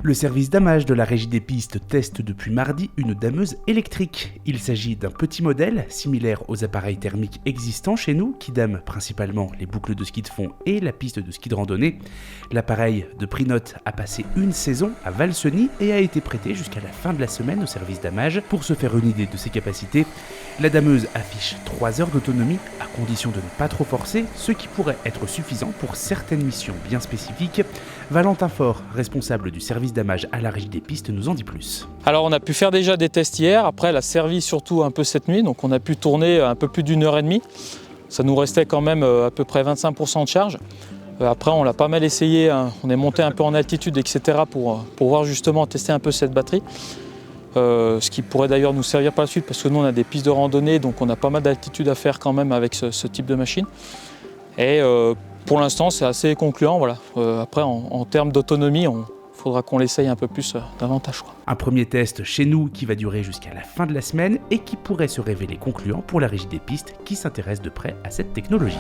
Le service damage de la Régie des pistes teste depuis mardi une dameuse électrique. Il s'agit d'un petit modèle, similaire aux appareils thermiques existants chez nous, qui dament principalement les boucles de ski de fond et la piste de ski de randonnée. L'appareil de prix note a passé une saison à Valseny et a été prêté jusqu'à la fin de la semaine au service damage. Pour se faire une idée de ses capacités, la dameuse affiche 3 heures d'autonomie, à condition de ne pas trop forcer, ce qui pourrait être suffisant pour certaines missions bien spécifiques. Valentin Faure, responsable du service damage à la Régie des pistes, nous en dit plus. Alors on a pu faire déjà des tests hier, après elle a servi surtout un peu cette nuit, donc on a pu tourner un peu plus d'une heure et demie. Ça nous restait quand même à peu près 25% de charge. Après on l'a pas mal essayé, hein. On est monté un peu en altitude, etc. pour voir justement tester un peu cette batterie. Ce qui pourrait d'ailleurs nous servir par la suite parce que nous on a des pistes de randonnée, donc on a pas mal d'altitude à faire quand même avec ce type de machine. Et pour l'instant c'est assez concluant. Voilà. Après en termes d'autonomie, il faudra qu'on l'essaye un peu plus davantage. Un premier test chez nous qui va durer jusqu'à la fin de la semaine et qui pourrait se révéler concluant pour la Régie des pistes qui s'intéresse de près à cette technologie.